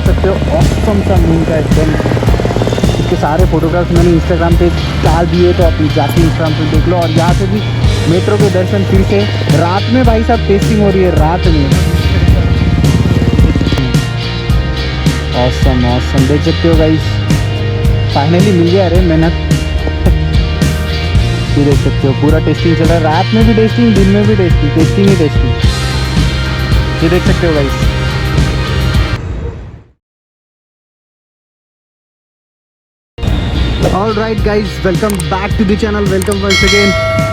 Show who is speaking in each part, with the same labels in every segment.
Speaker 1: सकते हो ऑसम सा मून का एकदम। इसके सारे फोटोग्राफ्स मैंने इंस्टाग्राम पे डाल दिए, तो आप जाके इंस्टाग्राम पे देख लो। और यहाँ से भी मेट्रो के दर्शन फिर से रात में भाई साहब टेस्टिंग हो रही है रात में। ऑसम ऑसम देख सकते हो गाइस, फाइनली मिल गया। अरे मेहनत ये देख सकते हो पूरा टेस्टिंग चल रहा है, रात में भी टेस्टिंग, दिन में भी टेस्टिंग, टेस्टिंग ही टेस्टिंग। ये देख सकते हो guys. All right guys, welcome back to the channel, welcome once again.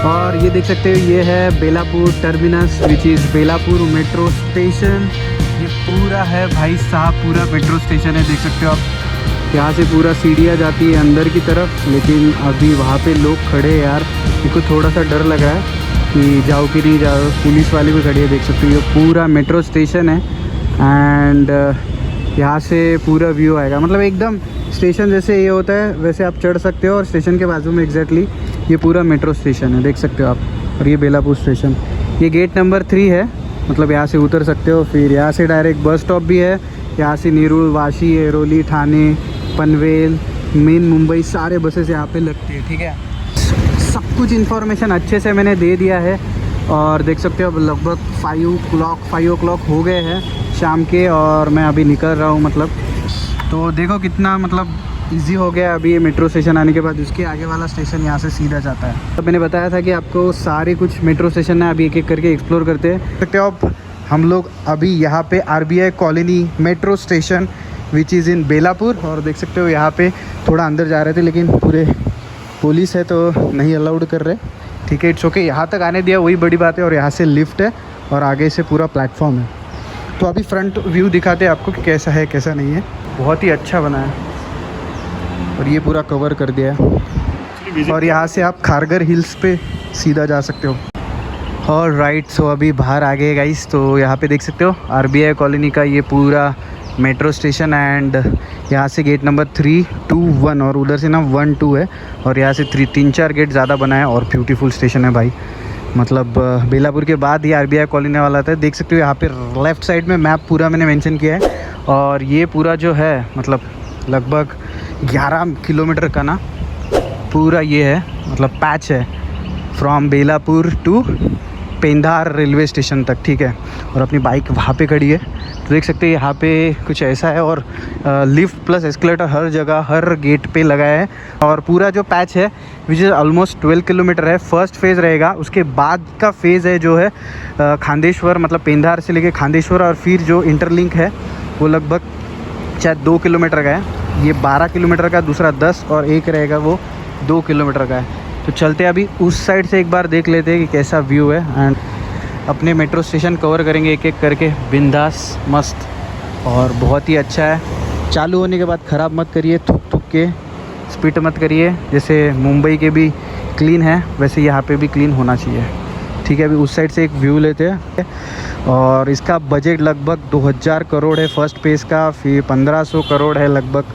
Speaker 1: और ये देख सकते हो ये है Belapur terminus which is Belapur metro station. ये पूरा है भाई साहब, पूरा मेट्रो स्टेशन है, देख सकते हो आप। यहाँ से पूरा सीढ़ियाँ जाती है अंदर की तरफ, लेकिन अभी वहाँ पे लोग खड़े हैं यार। मेरे को थोड़ा सा डर लग रहा है कि जाओ कि नहीं जाओ। पुलिस वाले भी खड़ी है, देख सकते हो। ये पूरा मेट्रो स्टेशन है एंड यहाँ से पूरा व्यू आएगा, मतलब एकदम स्टेशन जैसे ये होता है वैसे आप चढ़ सकते हो। और स्टेशन के बाजू में एग्जैक्टली ये पूरा मेट्रो स्टेशन है, देख सकते हो आप। और ये बेलापुर स्टेशन, ये गेट नंबर 3 है, मतलब यहाँ से उतर सकते हो। फिर यहाँ से डायरेक्ट बस स्टॉप भी है। यहाँ से नेरूल, वाशी, ऐरोली, ठाणे, पनवेल, मेन मुंबई सारे बसेस यहाँ पे लगती है, ठीक है। सब कुछ इन्फॉर्मेशन अच्छे से मैंने दे दिया है। और देख सकते हो अब लगभग 5 o'clock हो गए हैं शाम के, और मैं अभी निकल रहा हूँ। मतलब तो देखो कितना मतलब इजी हो गया अभी ये मेट्रो स्टेशन आने के बाद। उसके आगे वाला स्टेशन यहाँ से सीधा जाता है। तो मैंने बताया था कि आपको सारे कुछ मेट्रो स्टेशन है, अभी एक एक करके एक्सप्लोर करते हैं। सकते हो आप, हम लोग अभी यहाँ पे RBI colony metro station which is in Belapur. और देख सकते हो यहाँ पे थोड़ा अंदर जा रहे थे, लेकिन पूरे पुलिस है तो नहीं अलाउड कर रहे, ठीक है। इट्स ओके, यहाँ तक आने दिया वही बड़ी बात है। और यहाँ से लिफ्ट है और आगे से पूरा प्लेटफॉर्म है। तो अभी फ्रंट व्यू दिखाते हैं आपको कि कैसा है कैसा नहीं है। बहुत ही अच्छा बना है और ये पूरा कवर कर दिया है। और यहाँ से आप खारगर हिल्स पे सीधा जा सकते हो। और राइट, सो अभी बाहर आ गए गाइस। तो यहाँ पे देख सकते हो RBI कॉलोनी का ये पूरा मेट्रो स्टेशन एंड यहाँ से गेट नंबर 3, 2, 1 और उधर से ना 1, 2 है। और यहाँ से 3-4 गेट ज़्यादा बना है और ब्यूटीफुल स्टेशन है भाई। मतलब बेलापुर के बाद ही RBI कॉलोनी वाला था। देख सकते हो यहाँ पे लेफ़्ट साइड में मैप पूरा मैंने मेंशन किया है। और ये पूरा जो है मतलब लगभग 11 किलोमीटर का ना पूरा ये है, मतलब पैच है from Belapur to Pendhar railway station तक, ठीक है। और अपनी बाइक वहाँ पे खड़ी है, तो देख सकते हैं यहाँ पे कुछ ऐसा है। और लिफ्ट प्लस एस्केलेटर हर जगह हर गेट पे लगा है। और पूरा जो पैच है विच इज़ ऑलमोस्ट 12 किलोमीटर है, फर्स्ट फेज़ रहेगा। उसके बाद का फेज़ है जो है खांदेश्वर, मतलब पेंधार से लेके खांदेश्वर। और फिर जो इंटरलिंक है वो लगभग शायद 2 किलोमीटर का है। ये 12 किलोमीटर का, दूसरा 10 और एक रहेगा वो 2 किलोमीटर का है। तो चलते अभी उस साइड से एक बार देख लेते हैं कि कैसा व्यू है एंड अपने मेट्रो स्टेशन कवर करेंगे एक एक करके बिंदास मस्त। और बहुत ही अच्छा है। चालू होने के बाद ख़राब मत करिए, थूक थूक के स्पीड मत करिए। जैसे मुंबई के भी क्लीन है वैसे यहाँ पे भी क्लीन होना चाहिए, ठीक है। अभी उस साइड से एक व्यू लेते हैं। और इसका बजट लगभग 2000 करोड़ है फर्स्ट फेज़ का, फिर 1500 करोड़ है लगभग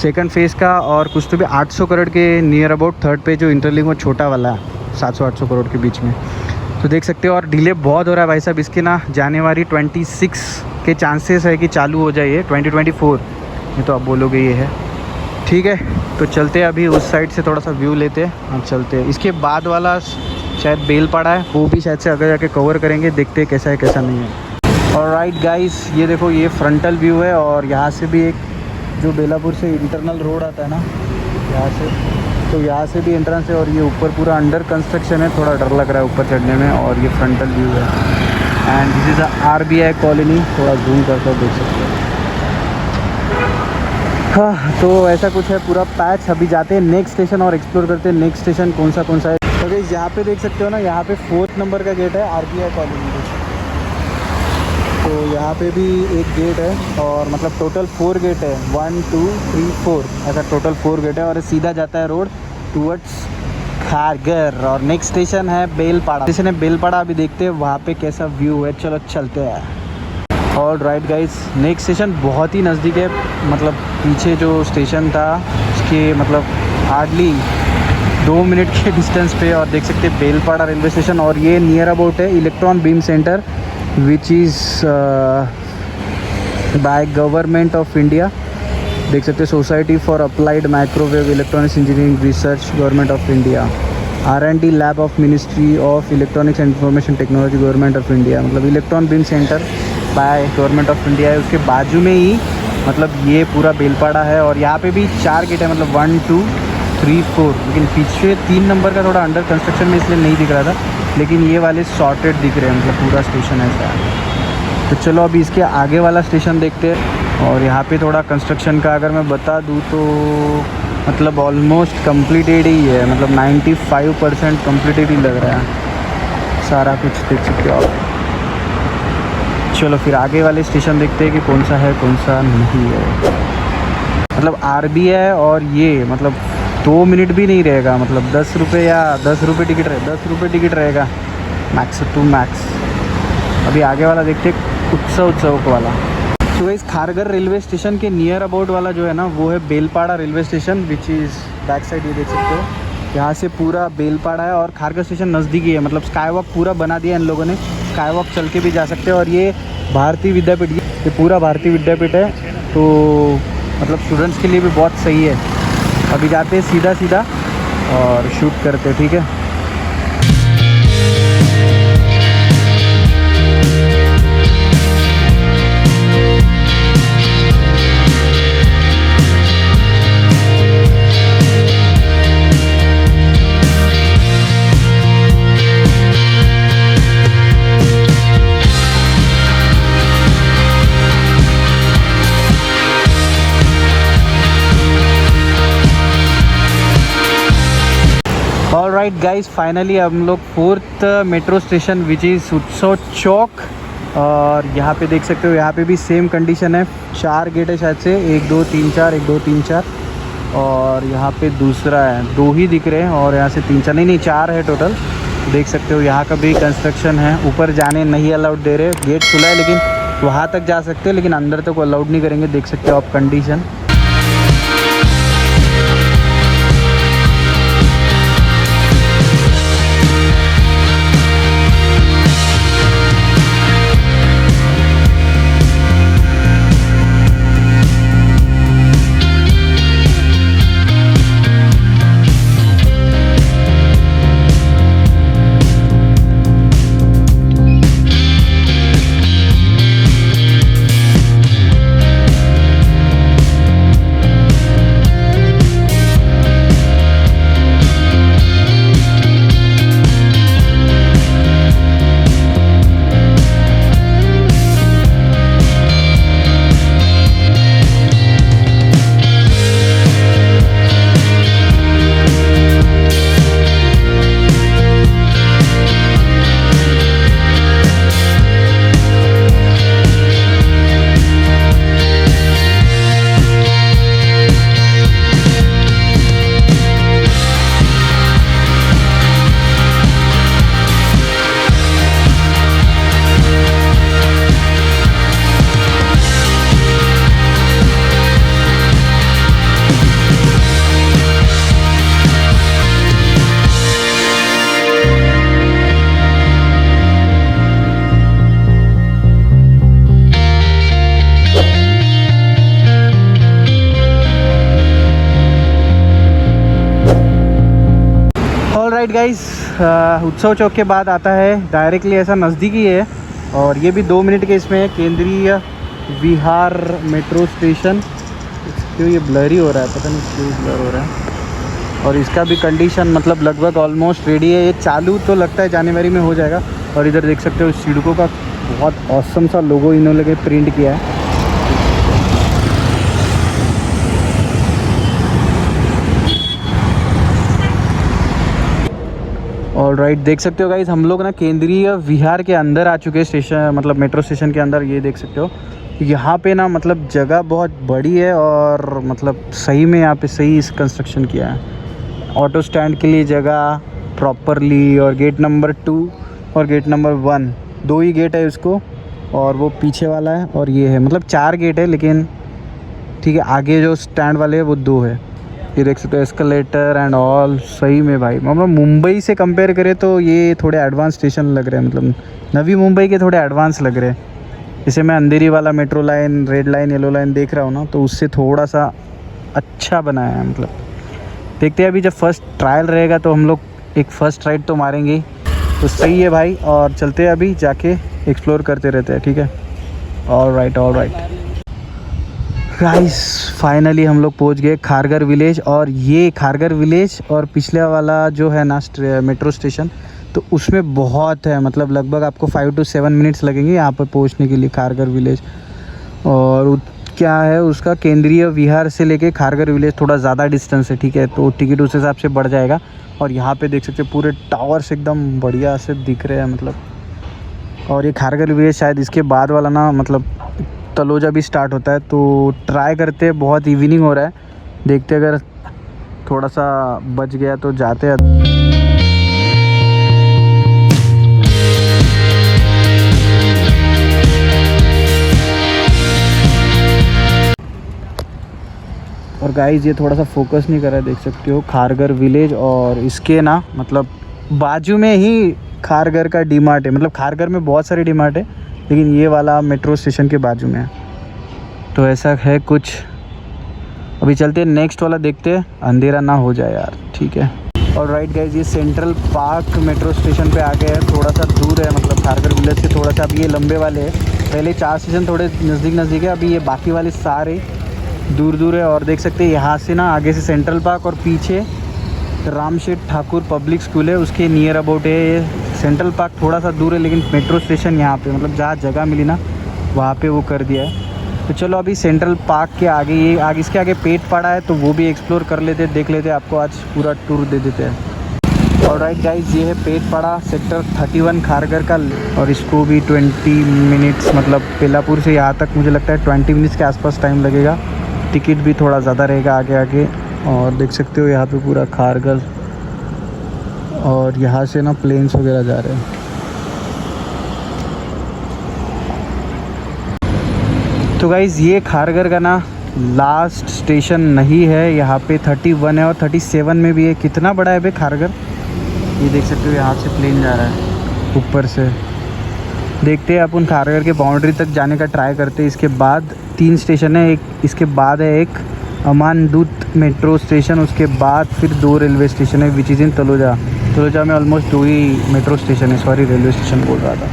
Speaker 1: सेकंड फेज़ का, और कुछ तो भी 800 करोड़ के नियर अबाउट थर्ड पे जो इंटरलिंक वो छोटा वाला है 700-800 करोड़ के बीच में। तो देख सकते हो। और डिले बहुत हो रहा है भाई साहब इसके ना। जनवरी 26 के चांसेस है कि चालू हो जाए, 2024 ये तो आप बोलोगे ये है, ठीक है। तो चलते हैं अभी उस साइड से थोड़ा सा व्यू लेते हैं और चलते हैं। इसके बाद वाला शायद बेलपाड़ा है, वो भी शायद से अगर जाके कवर करेंगे, देखते हैं कैसा है कैसा नहीं है। और राइट गाइस, ये देखो ये फ्रंटल व्यू है। और यहाँ से भी एक जो बेलापुर से इंटरनल रोड आता है ना यहाँ से, तो यहाँ से भी एंट्रेंस है। और ये ऊपर पूरा अंडर कंस्ट्रक्शन है, थोड़ा डर लग रहा है ऊपर चढ़ने में। और ये फ्रंटल व्यू है and this is RBI colony. थोड़ा जूम करके देख सकते हो। हाँ, तो ऐसा कुछ है पूरा पैच। अभी जाते हैं नेक्स्ट स्टेशन और एक्सप्लोर करते हैं नेक्स्ट स्टेशन कौन सा है। तो गाइस यहाँ पे देख सकते हो ना, यहाँ पे 4th नंबर का गेट है RBI कॉलोनी। तो यहाँ पे भी एक गेट है और मतलब टोटल 4 गेट है, 1, 2, 3, 4 ऐसा टोटल 4 गेट है। और सीधा जाता है रोड टूवर्ड्स खारगर। और नेक्स्ट स्टेशन है बेलपाड़ा। स्टेशन है बेलपाड़ा, अभी देखते हैं वहाँ पे कैसा व्यू है। चलो चलते हैं। All right guys, next station बहुत ही नज़दीक है। मतलब पीछे जो स्टेशन था उसके मतलब हार्डली 2 मिनट के डिस्टेंस पे। और देख सकते हैं बेलपाड़ा रेलवे स्टेशन। और ये नियर अबाउट है electron beam centre which is by government of India. देख सकते हैं society for applied microwave electronics engineering research government of India, R&D lab of ministry of electronics and information technology government of India. मतलब electron beam centre by government of India है। उसके बाजू में ही मतलब ये पूरा बेलपाड़ा है और यहाँ पे भी 4 गेट है, मतलब 1 2 3 4। लेकिन पीछे 3 नंबर का थोड़ा अंडर कंस्ट्रक्शन में इसलिए नहीं दिख रहा था, लेकिन ये वाले सॉर्टेड दिख रहे हैं, मतलब पूरा स्टेशन ऐसा है। तो चलो अभी इसके आगे वाला स्टेशन देखते हैं। और यहाँ पे थोड़ा कंस्ट्रक्शन का अगर मैं बता दूँ तो मतलब ऑलमोस्ट कम्प्लीटेड ही है, मतलब 95% कम्प्लीटेड ही लग रहा है सारा कुछ, देख सकते हो आप। चलो फिर आगे वाले स्टेशन देखते हैं कि कौन सा है कौन सा नहीं है। मतलब RB है और ये मतलब 2 मिनट भी नहीं रहेगा, मतलब 10 रुपये या 10 रुपये टिकट रहे, 10 रुपये टिकट रहेगा मैक्स टू मैक्स। अभी आगे वाला देखते हैं उत्सव चौक वाला। तो इस खारघर रेलवे स्टेशन के नियर अबाउट वाला जो है ना वो है Belpada railway station, which is back side. ये देख सकते हो यहाँ से पूरा बेलपाड़ा है और खारघर स्टेशन नज़दीकी है। मतलब स्काई वॉक पूरा बना दिया इन लोगों ने, स्काई वॉक चल के भी जा सकते हैं। और ये भारतीय विद्यापीठ, ये पूरा भारतीय विद्यापीठ है, तो मतलब स्टूडेंट्स के लिए भी बहुत सही है। अभी जाते हैं सीधा सीधा और शूट करते हैं, ठीक है। ऑलराइट गाइस, फाइनली हम लोग 4th metro station which is उत्सव चौक। और यहाँ पे देख सकते हो यहाँ पे भी सेम कंडीशन है, 4 गेट है शायद से, 1 2 3 4, 1 2 3 4। और यहाँ पे दूसरा है, 2 ही दिख रहे हैं और यहाँ से 3 4 नहीं 4 है टोटल। देख सकते हो यहाँ का भी कंस्ट्रक्शन है। ऊपर जाने नहीं अलाउड दे रहे, गेट खुला है लेकिन वहाँ तक जा सकते हैं, लेकिन अंदर तक अलाउड नहीं करेंगे। देख सकते हो आप कंडीशन। ऑलराइट गाइस, उत्सव चौक के बाद आता है डायरेक्टली ऐसा नज़दीकी है और ये भी 2 मिनट के इसमें है, केंद्रीय विहार मेट्रो स्टेशन। क्यों ये ब्लरी हो रहा है, पता नहीं क्यों ब्लर हो रहा है। और इसका भी कंडीशन मतलब लगभग ऑलमोस्ट रेडी है। ये चालू तो लगता है जनवरी में हो जाएगा। और इधर देख सकते हो सिडको का बहुत ऑसम सा लोगो इन्होंने प्रिंट किया है। ऑलराइट, देख सकते हो गाइस, हम लोग ना केंद्रीय विहार के अंदर आ चुके हैं, स्टेशन मतलब मेट्रो स्टेशन के अंदर। ये देख सकते हो यहाँ पे ना मतलब जगह बहुत बड़ी है और मतलब सही में यहाँ पे सही इस कंस्ट्रक्शन किया है। ऑटो स्टैंड के लिए जगह प्रॉपरली, और गेट नंबर 2 और गेट नंबर 1 2 ही गेट है उसको, और वो पीछे वाला है और ये है, मतलब 4 गेट है लेकिन ठीक है। आगे जो स्टैंड वाले है वो 2 है। ये देख सकते हो एस्केलेटर एंड ऑल, सही में भाई मतलब मुंबई से कंपेयर करें तो ये थोड़े एडवांस स्टेशन लग रहे हैं, मतलब नवी मुंबई के थोड़े एडवांस लग रहे हैं। जैसे मैं अंधेरी वाला metro line, red line, yellow line देख रहा हूँ ना, तो उससे थोड़ा सा अच्छा बनाया है। मतलब देखते हैं अभी, जब फर्स्ट ट्रायल रहेगा तो हम लोग एक फ़र्स्ट राइड तो मारेंगे ही। तो सही है भाई, और चलते हैं अभी जाके एक्सप्लोर करते रहते हैं, ठीक है। ऑल राइट गाइस, फाइनली हम लोग पहुंच गए खारगर विलेज। और ये खारगर विलेज और पिछले वाला जो है ना मेट्रो स्टेशन, तो उसमें बहुत है, मतलब लगभग आपको 5 to 7 मिनट्स लगेंगे यहाँ पर पहुंचने के लिए, खारगर विलेज। और क्या है उसका, केंद्रीय विहार से लेके खारगर विलेज थोड़ा ज़्यादा डिस्टेंस है, ठीक है। तो टिकट उस हिसाब से बढ़ जाएगा। और यहाँ पे देख सकते हैं पूरे टावर्स एकदम बढ़िया से दिख रहे हैं, मतलब। और ये खारगर विलेज शायद इसके बाद वाला ना, मतलब तलोजा भी स्टार्ट होता है। तो ट्राई करते हैं, बहुत इवनिंग हो रहा है, देखते अगर थोड़ा सा बच गया तो जाते हैं। और गाइस, ये थोड़ा सा फोकस नहीं कर रहा है, देख सकते हो खारगर विलेज। और इसके ना मतलब बाजू में ही खारगर का डीमार्ट है। मतलब खारगर में बहुत सारे डीमार्ट है, लेकिन ये वाला मेट्रो स्टेशन के बाजू में है। तो ऐसा है कुछ। अभी चलते हैं नेक्स्ट वाला देखते हैं, अंधेरा ना हो जाए यार, ठीक है। और राइट गाइज, ये सेंट्रल पार्क मेट्रो स्टेशन पे आ गए हैं। थोड़ा सा दूर है, मतलब खारगर विलेज से थोड़ा सा। अभी ये लंबे वाले हैं, पहले 4 स्टेशन थोड़े नज़दीक है, अभी ये बाकी वाले सारे दूर है। और देख सकते हैं यहाँ से ना, आगे से सेंट्रल पार्क और पीछे रामशेठ ठाकुर पब्लिक स्कूल है, उसके नियर अबाउट है ये। सेंट्रल पार्क थोड़ा सा दूर है, लेकिन मेट्रो स्टेशन यहाँ पे, मतलब जहाँ जगह मिली ना वहाँ पे वो कर दिया है। तो चलो अभी सेंट्रल पार्क के आगे, ये आगे इसके आगे पेट पड़ा है, तो वो भी एक्सप्लोर कर लेते, देख लेते। आपको आज पूरा टूर दे देते हैं। और राइट गाइज, ये है पेट पड़ा, सेक्टर 31 खारगर का। और इसको भी 20 मिनट्स, मतलब बेलापुर से यहाँ तक मुझे लगता है 20 मिनट्स के आसपास टाइम लगेगा। टिकट भी थोड़ा ज़्यादा रहेगा आगे। और देख सकते हो यहाँ पे पूरा खारगर, और यहाँ से ना प्लेन्स वगैरह जा रहे हैं। तो गाइज़, ये खारगर का ना लास्ट स्टेशन नहीं है, यहाँ पे 31 है और 37 में भी है। कितना बड़ा है भाई खारगर, ये देख सकते हो। यहाँ से प्लेन जा रहा है ऊपर से। देखते हैं अपन खारगर के बाउंड्री तक जाने का ट्राई करते हैं। इसके बाद 3 स्टेशन है, एक इसके बाद है एक अमानदूत मेट्रो स्टेशन, उसके बाद फिर 2 रेलवे स्टेशन है, विच इज़ इन तलोजा में ऑलमोस्ट 2 ही मेट्रो स्टेशन है, सॉरी रेलवे स्टेशन बोल रहा था।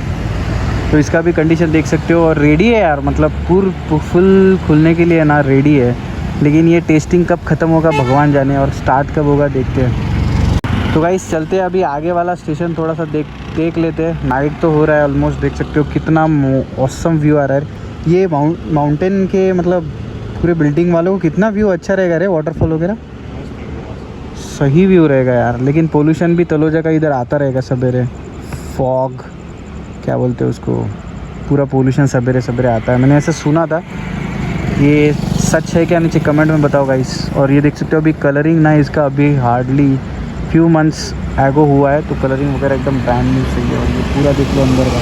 Speaker 1: तो इसका भी कंडीशन देख सकते हो। और रेडी है यार, मतलब फुल खुलने के लिए ना रेडी है। लेकिन ये टेस्टिंग कब ख़त्म होगा भगवान जाने, और स्टार्ट कब होगा देखते हैं। तो गाइस चलते हैं अभी आगे वाला स्टेशन, थोड़ा सा देख लेते हैं। नाइट तो हो रहा है ऑलमोस्ट, देख सकते हो कितना ऑसम व्यू आ रहा है। ये माउंटेन के, मतलब पूरे बिल्डिंग वालों को कितना व्यू अच्छा रहेगा रे, वाटरफॉल वगैरह सही व्यू रहेगा यार। लेकिन पोल्यूशन भी तलोजा का इधर आता रहेगा सवेरे, फॉग क्या बोलते हैं उसको, पूरा पोल्यूशन सवेरे आता है, मैंने ऐसा सुना था। ये सच है क्या, नीचे कमेंट में बताओ गाइस। और ये देख सकते हो अभी कलरिंग ना इसका अभी हार्डली फ्यू मंथ्स एगो हुआ है, तो कलरिंग वगैरह एकदम ब्रांड न्यू सही है। और ये पूरा देख लो अंदर का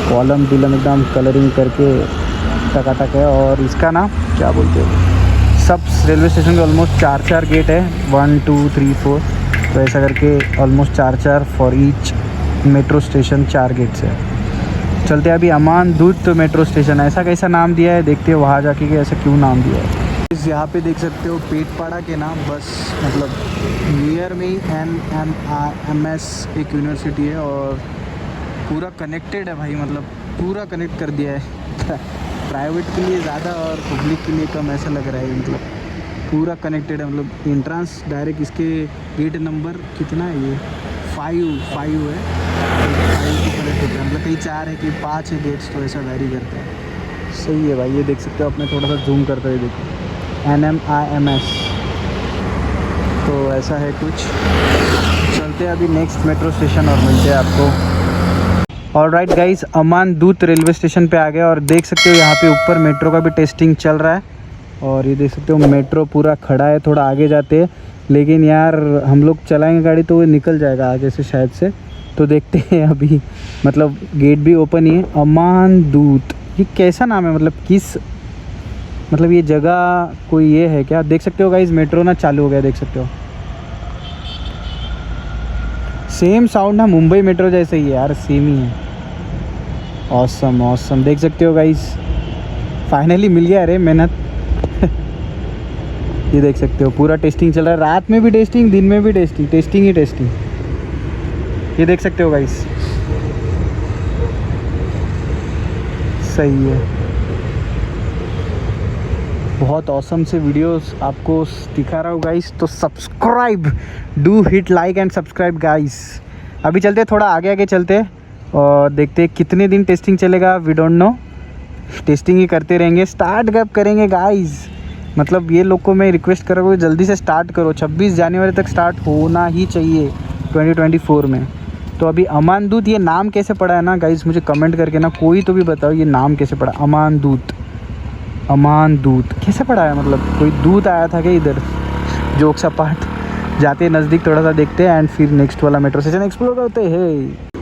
Speaker 1: कॉलम डिलम एकदम कलरिंग करके टकाटक है। और इसका ना क्या बोलते हो, सब रेलवे स्टेशन के ऑलमोस्ट 4 गेट है, 1 2 3 4, तो ऐसा करके almost 4 for each metro station, 4 gates है। चलते अभी अमानदूत मेट्रो स्टेशन, ऐसा कैसा नाम दिया है देखते हैं वहाँ जाके कि ऐसा क्यों नाम दिया है। इस यहाँ पे देख सकते हो पेटपाड़ा के नाम, बस मतलब नियर में ही NMIMS एक यूनिवर्सिटी है, और पूरा कनेक्टेड है भाई, मतलब पूरा कनेक्ट कर दिया है। प्राइवेट के लिए ज़्यादा और पब्लिक के लिए कम ऐसा लग रहा है, मतलब पूरा कनेक्टेड है। मतलब एंट्रेंस डायरेक्ट इसके गेट नंबर कितना है, ये 5 है, 5 को कनेक्ट होता है। मतलब कहीं 4 है, कहीं 5 है गेट्स, तो ऐसा वैरी करता है। सही है भाई, ये देख सकते हो, अपने थोड़ा सा जूम करते हुए देखो, NMIMS, तो ऐसा है कुछ। चलते हैं अभी नेक्स्ट मेट्रो स्टेशन और मिलते हैं आपको। और राइट गाइस, अमानदूत रेलवे स्टेशन पे आ गए, और देख सकते हो यहाँ पे ऊपर मेट्रो का भी टेस्टिंग चल रहा है। और ये देख सकते हो मेट्रो पूरा खड़ा है, थोड़ा आगे जाते हैं, लेकिन यार हम लोग चलाएंगे गाड़ी तो वो निकल जाएगा आगे से शायद से, तो देखते हैं अभी। मतलब गेट भी ओपन ही है। अमानदूत, ये कैसा नाम है, मतलब किस, मतलब ये जगह कोई ये है क्या। देख सकते हो गाइस, मेट्रो ना चालू हो गया, देख सकते हो। सेम साउंड ना मुंबई मेट्रो जैसे ही है यार, सेम ही है। ऑसम ऑसम, देख सकते हो गाइस, फाइनली मिल गया। अरे मेहनत ये देख सकते हो पूरा टेस्टिंग चल रहा है, रात में भी टेस्टिंग, दिन में भी टेस्टिंग, टेस्टिंग ही टेस्टिंग। ये देख सकते हो गाइस, सही है। बहुत औसम से वीडियोस आपको दिखा रहा हूँ गाइस, तो subscribe, do hit like and subscribe guys. अभी चलते थोड़ा आगे आगे चलते और देखते कितने दिन टेस्टिंग चलेगा, वी डोंट नो। टेस्टिंग ही करते रहेंगे। स्टार्ट कब करेंगे गाइस, मतलब ये लोग को मैं रिक्वेस्ट कर रहा हूँ जल्दी से स्टार्ट करो, 26 जनवरी तक स्टार्ट होना ही चाहिए 2024 में। तो अभी अमान दूत, ये नाम कैसे पड़ा है ना गाइस, मुझे कमेंट करके ना कोई तो भी बताओ ये नाम कैसे पड़ा, अमान दूत, अमान दूत कैसे पड़ा है, मतलब कोई दूत आया था क्या इधर। जोक सा पार्ट, जाते नज़दीक थोड़ा सा देखते हैं एंड फिर नेक्स्ट वाला मेट्रो स्टेशन एक्सप्लोर करते हैं।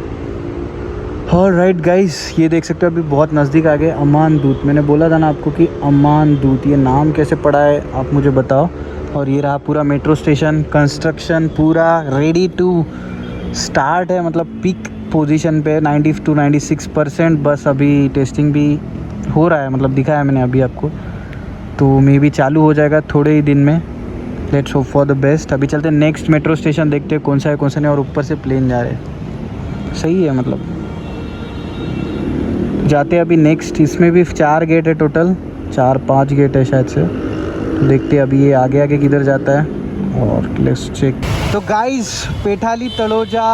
Speaker 1: ऑलराइट गाइस, ये देख सकते हो अभी बहुत नज़दीक आ गए। अमान दूत, मैंने बोला था ना आपको कि अमान दूत, ये नाम कैसे पड़ा है आप मुझे बताओ। और ये रहा पूरा मेट्रो स्टेशन, कंस्ट्रक्शन पूरा रेडी टू स्टार्ट है, मतलब पीक पोजीशन पे 90 to 96%। बस अभी टेस्टिंग भी हो रहा है, मतलब दिखाया मैंने अभी आपको, तो मे भी चालू हो जाएगा थोड़े ही दिन में। Let's hope for the best. अभी चलते हैं नेक्स्ट मेट्रो स्टेशन, देखते हैं कौन सा है कौन सा नहीं। और ऊपर से प्लेन जा रहे हैं, सही है, मतलब जाते हैं अभी नेक्स्ट। इसमें भी 4 गेट है टोटल, 4-5 गेट है शायद से, तो देखते हैं अभी ये आगे आगे किधर जाता है। और लेट्स चेक। तो गाइस, पेठाली तड़ोजा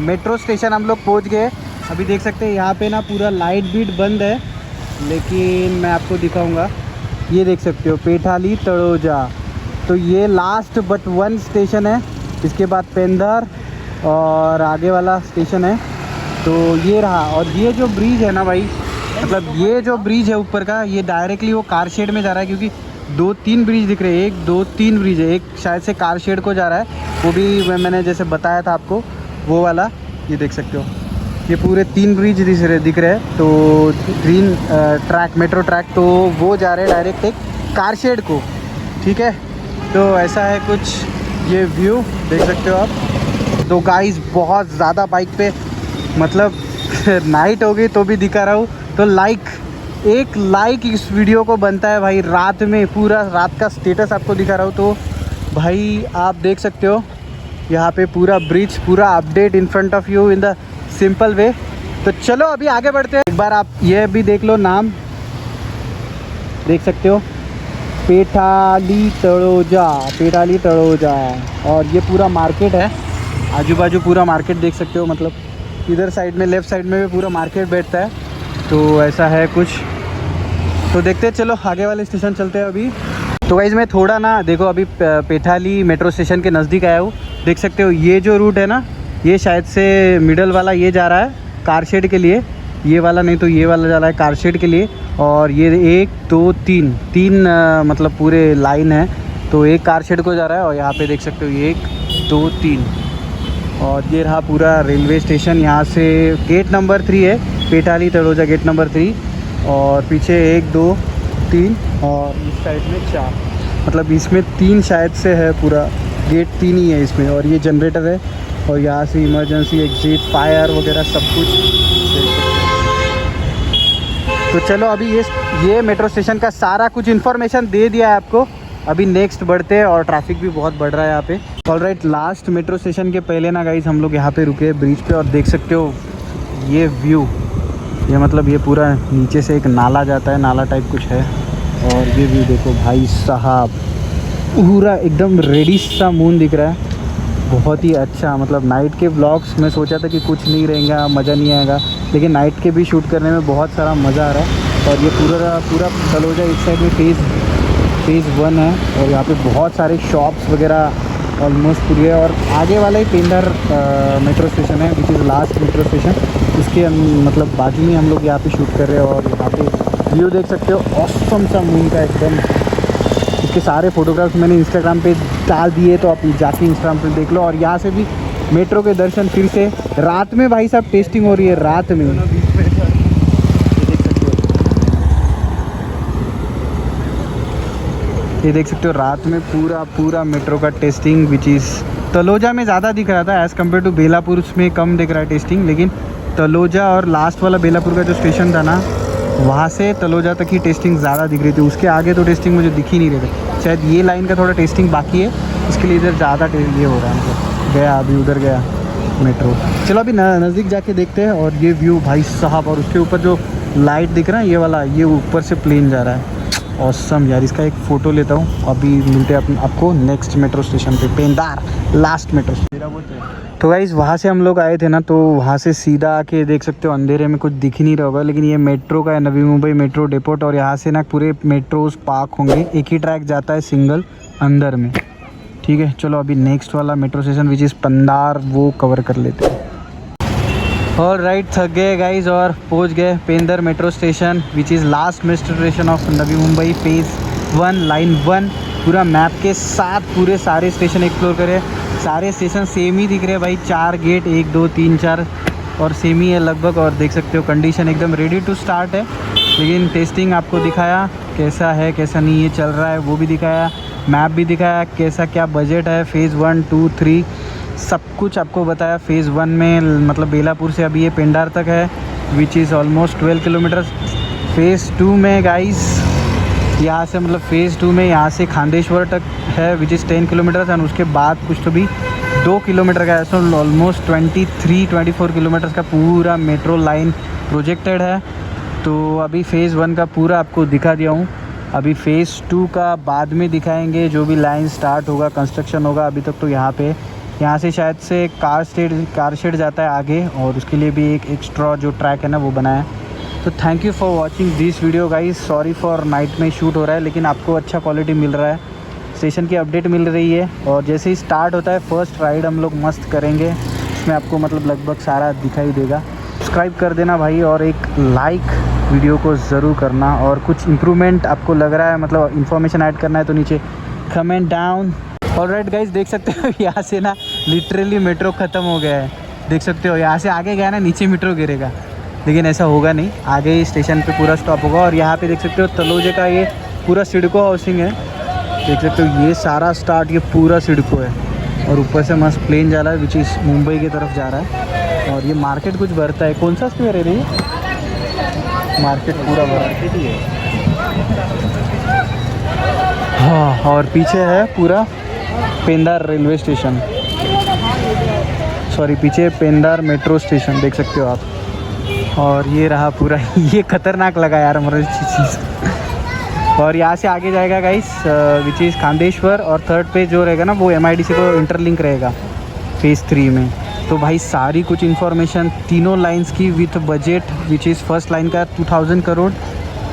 Speaker 1: मेट्रो स्टेशन हम लोग पहुंच गए। अभी देख सकते हैं यहाँ पे ना पूरा लाइट बीट बंद है, लेकिन मैं आपको दिखाऊंगा। ये देख सकते हो पेठाली तड़ोजा, तो ये लास्ट बट वन स्टेशन है। इसके बाद पेंदर और आगे वाला स्टेशन है, तो ये रहा। और ये जो ब्रिज है ना भाई, मतलब ये जो ब्रिज है ऊपर का, ये डायरेक्टली वो कार शेड में जा रहा है, क्योंकि 2-3 ब्रिज दिख रहे हैं, 1-2-3 ब्रिज है। एक शायद से कार शेड को जा रहा है, वो भी मैंने जैसे बताया था आपको, वो वाला। ये देख सकते हो ये पूरे 3 ब्रिज दिख रहे हैं। तो ग्रीन ट्रैक, मेट्रो ट्रैक, तो वो जा रहे हैं डायरेक्ट एक कार शेड को, ठीक है। तो ऐसा है कुछ ये व्यू, देख सकते हो आप। तो गाइस, बहुत ज़्यादा बाइक पे, मतलब नाइट हो गई तो भी दिखा रहा हूँ। तो एक लाइक इस वीडियो को बनता है भाई। रात में पूरा रात का स्टेटस आपको दिखा रहा हूँ, तो भाई आप देख सकते हो यहाँ पे पूरा ब्रिज, पूरा update in front of you in the simple way. तो चलो अभी आगे बढ़ते हैं। एक बार आप ये भी देख लो, नाम देख सकते हो, पेठाली तड़ोजा, पेठाली तड़ोजा। और ये पूरा मार्केट है, आजू बाजू पूरा मार्केट देख सकते हो, मतलब इधर साइड में, लेफ़्ट साइड में भी पूरा मार्केट बैठता है। तो ऐसा है कुछ, तो देखते हैं। चलो आगे वाले स्टेशन चलते हैं अभी। तो गाइस, मैं थोड़ा ना देखो अभी पेठाली मेट्रो स्टेशन के नज़दीक आया हूँ। देख सकते हो ये जो रूट है ना, ये शायद से मिडल वाला ये जा रहा है कार शेड के लिए, ये वाला नहीं तो ये वाला जा रहा है कार शेड के लिए। और ये 1 2 3 मतलब पूरे लाइन है, तो एक कार शेड को जा रहा है। और यहाँ पे देख सकते हो 1 2 3। और ये रहा पूरा रेलवे स्टेशन। यहाँ से गेट नंबर 3 है, पेठाली तड़ोजा गेट नंबर 3। और पीछे 1 2 3 और इस साइड में 4, मतलब इसमें 3 शायद से है, पूरा गेट 3 ही है इसमें। और ये जनरेटर है, और यहाँ से इमरजेंसी एग्जिट, फायर वगैरह सब कुछ। तो चलो अभी ये मेट्रो स्टेशन का सारा कुछ इन्फॉर्मेशन दे दिया है आपको। अभी नेक्स्ट बढ़ते हैं, और ट्रैफिक भी बहुत बढ़ रहा है यहाँ पे। ऑलराइट, लास्ट मेट्रो स्टेशन के पहले ना गाइस, हम लोग यहाँ पे रुके ब्रिज पे, और देख सकते हो ये व्यू, ये मतलब ये पूरा नीचे से एक नाला जाता है, नाला टाइप कुछ है। और ये व्यू देखो भाई साहब, पूरा एकदम रेडिश सा मून दिख रहा है, बहुत ही अच्छा। मतलब नाइट के व्लॉग्स में सोचा था कि कुछ नहीं रहेगा, मज़ा नहीं आएगा, लेकिन नाइट के भी शूट करने में बहुत सारा मज़ा आ रहा है। और ये पूरा तलोजा इस साइड में फेज़ 1 है, और यहाँ पे बहुत सारे शॉप्स वगैरह ऑलमोस्ट पूरी है। और आगे वाला ही पेंदर मेट्रो स्टेशन है, विच इज़ लास्ट मेट्रो स्टेशन। इसके मतलब बाजू में हम लोग यहाँ पे शूट कर रहे हैं। और यहाँ पे व्यू देख सकते हो, ऑसम सा मून का एकदम। इसके सारे फोटोग्राफ्स मैंने इंस्टाग्राम पे डाल दिए, तो आप जाके इंस्टाग्राम पे देख लो। और यहाँ से भी मेट्रो के दर्शन फिर से रात में भाई साहब टेस्टिंग हो रही है, रात में। ये देख सकते हो रात में पूरा मेट्रो का टेस्टिंग, विच इज़ तलोजा में ज़्यादा दिख रहा था एज़ कम्पेयर टू बेलापुर, उसमें कम दिख रहा है टेस्टिंग। लेकिन तलोजा और लास्ट वाला बेलापुर का जो स्टेशन था ना, वहाँ से तलोजा तक ही टेस्टिंग ज़्यादा दिख रही थी। उसके आगे तो टेस्टिंग मुझे दिख ही नहीं रहे थे। शायद ये लाइन का थोड़ा टेस्टिंग बाकी है, इसके लिए इधर ज़्यादा ये हो रहा है। मतलब गया अभी उधर गया मेट्रो। चलो अभी नज़दीक जाके देखते हैं। और ये व्यू भाई साहब, और उसके ऊपर जो लाइट दिख रहा है ये वाला, ये ऊपर से प्लेन जा रहा है। ऑसम यार, इसका एक फ़ोटो लेता हूँ। अभी मिलते हैं आपको नेक्स्ट मेट्रो स्टेशन पे, पेंदार लास्ट मेट्रो। तो गाइस वहाँ से हम लोग आए थे ना, तो वहाँ से सीधा आके देख सकते हो अंधेरे में कुछ दिख ही नहीं रहा होगा, लेकिन ये मेट्रो का है, नवी मुंबई मेट्रो डिपोट। और यहाँ से ना पूरे मेट्रोज पार्क होंगे, एक ही ट्रैक जाता है सिंगल अंदर में। ठीक है, चलो अभी नेक्स्ट वाला मेट्रो स्टेशन विच इज़ पेंदार, वो कवर कर लेते हैं। और राइट, थक गए गाइज और पहुंच गए Pendhar metro station which is last metro station of Navi Mumbai phase 1 line 1। पूरा मैप के साथ पूरे सारे स्टेशन एक्सप्लोर करे। सारे स्टेशन सेम ही दिख रहे हैं भाई, 4 गेट 1 2 3 4 और सेम ही है लगभग। और देख सकते हो कंडीशन एकदम रेडी टू स्टार्ट है। लेकिन टेस्टिंग आपको दिखाया कैसा है कैसा नहीं, ये चल रहा है वो भी दिखाया, मैप भी दिखाया कैसा क्या बजट है, फ़ेज़ 1 2 3 सब कुछ आपको बताया। फ़ेज़ 1 में मतलब बेलापुर से अभी ये पेंडार तक है which is almost 12 kilometre. Phase 2 में गाइस यहाँ से मतलब फ़ेज़ 2 में यहाँ से खांडेश्वर तक है विच इज़ 10 किलोमीटर। एंड उसके बाद कुछ तो भी 2 किलोमीटर का है। सो ऑलमोस्ट 23-24 किलोमीटर का पूरा मेट्रो लाइन प्रोजेक्टेड है। तो अभी फ़ेज़ 1 का पूरा आपको दिखा दिया हूँ। अभी फ़ेज़ 2 का बाद में दिखाएंगे, जो भी लाइन स्टार्ट होगा, कंस्ट्रक्शन होगा। अभी तक तो यहाँ से शायद से कार शेड जाता है आगे, और उसके लिए भी एक एक्स्ट्रा जो ट्रैक है ना वो बनाया है। तो thank you for watching this video guys. Sorry for night में शूट हो रहा है, लेकिन आपको अच्छा क्वालिटी मिल रहा है, स्टेशन की अपडेट मिल रही है। और जैसे ही स्टार्ट होता है फर्स्ट राइड हम लोग मस्त करेंगे, इसमें आपको मतलब लगभग सारा दिखाई देगा। सब्सक्राइब कर देना भाई, और एक लाइक वीडियो को ज़रूर करना। और कुछ इम्प्रूवमेंट आपको लग रहा है, मतलब इन्फॉर्मेशन ऐड करना है, तो नीचे कमेंट डाउन। ऑलराइट गाइस, देख सकते हो यहाँ से ना लिटरली मेट्रो ख़त्म हो गया है। देख सकते हो यहाँ से आगे गया ना, नीचे मेट्रो गिरेगा, लेकिन ऐसा होगा नहीं, आगे ही स्टेशन पे पूरा स्टॉप होगा। और यहाँ पे देख सकते हो तलोजे का ये पूरा सिडको हाउसिंग है। देख सकते हो ये सारा स्टार्ट, ये पूरा सिडको है। और ऊपर से मस्त प्लेन जा रहा है विच इज़ मुंबई की तरफ जा रहा है। और ये मार्केट कुछ भरता है, कौन सा स्क्वायर है ये मार्केट? पूरा मार्केट ही है। हाँ, और पीछे है पूरा पेंदार रेलवे स्टेशन, सॉरी पीछे पेंदार मेट्रो स्टेशन, देख सकते हो आप। और ये रहा पूरा ये खतरनाक लगा यार मुझे चीज़। और यहाँ से आगे जाएगा गाइस विच इज़ खांडेश्वर, और थर्ड पे जो रहेगा ना वो MIDC को इंटरलिंक रहेगा फ़ेज़ 3 में। तो भाई सारी कुछ इन्फॉर्मेशन तीनों लाइंस की with budget which is first line का 2000 करोड़,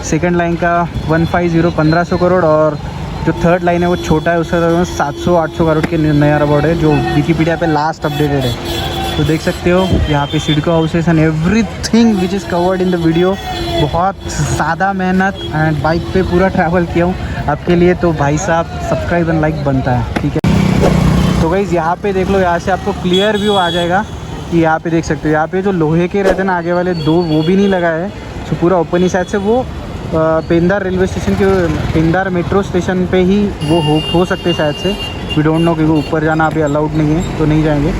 Speaker 1: सेकंड लाइन का 1500 करोड़, और जो थर्ड लाइन है वो छोटा है, उसका 700-800 करोड़ के नया अबाउट है, जो विकीपीडिया पे लास्ट अपडेटेड है। तो देख सकते हो यहाँ पे CIDCO houses and everything which is covered in the video. बहुत ज़्यादा मेहनत एंड बाइक पे पूरा ट्रैवल किया हूँ आपके लिए, तो भाई साहब सब्सक्राइब एंड लाइक बनता है, ठीक है। तो गाइस यहाँ पे देख लो, यहाँ से आपको क्लियर व्यू आ जाएगा कि यहाँ पे देख सकते हो, यहाँ पे जो लोहे के रहते हैं ना आगे वाले 2, वो भी नहीं लगा है। तो पूरा ओपन ही साइड से वो पेंदार रेलवे स्टेशन के, पेंदार मेट्रो स्टेशन पे ही वो हो सकते शायद से, वी डोंट नो, क्योंकि ऊपर जाना अभी अलाउड नहीं है, तो नहीं जाएंगे।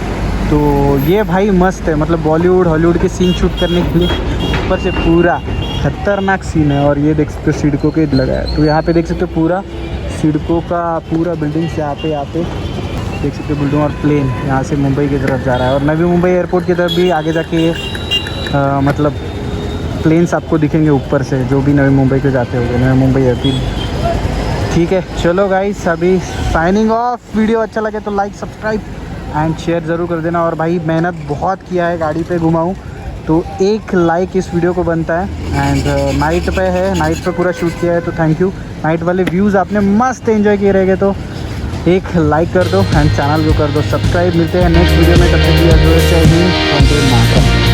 Speaker 1: तो ये भाई मस्त है, मतलब बॉलीवुड हॉलीवुड के सीन शूट करने के लिए ऊपर से पूरा खतरनाक सीन है। और ये देख सकते हो सिडको के लगा है, तो यहाँ पे देख सकते हो पूरा सिडको का पूरा बिल्डिंग्स यहाँ पे देख सकते हो बिल्डिंग, और प्लेन यहाँ से मुंबई की तरफ जा रहा है। और नवी मुंबई एयरपोर्ट की तरफ भी आगे जाके मतलब प्लेन्स आपको दिखेंगे ऊपर से, जो भी नवी मुंबई के जाते होंगे, नवी मुंबई एयरपोर्ट। ठीक है, चलो गाइस अभी साइनिंग ऑफ। वीडियो अच्छा लगे तो लाइक सब्सक्राइब एंड शेयर ज़रूर कर देना। और भाई मेहनत बहुत किया है, गाड़ी पे घुमाऊँ तो एक लाइक इस वीडियो को बनता है। एंड नाइट पे है, नाइट पे पूरा शूट किया है, तो थैंक यू। नाइट वाले व्यूज़ आपने मस्त एंजॉय किए रहेंगे, तो एक लाइक कर दो एंड चैनल को कर दो सब्सक्राइब। मिलते हैं नेक्स्ट वीडियो में, तब तक के लिए जय हिंद, वंदे मातरम।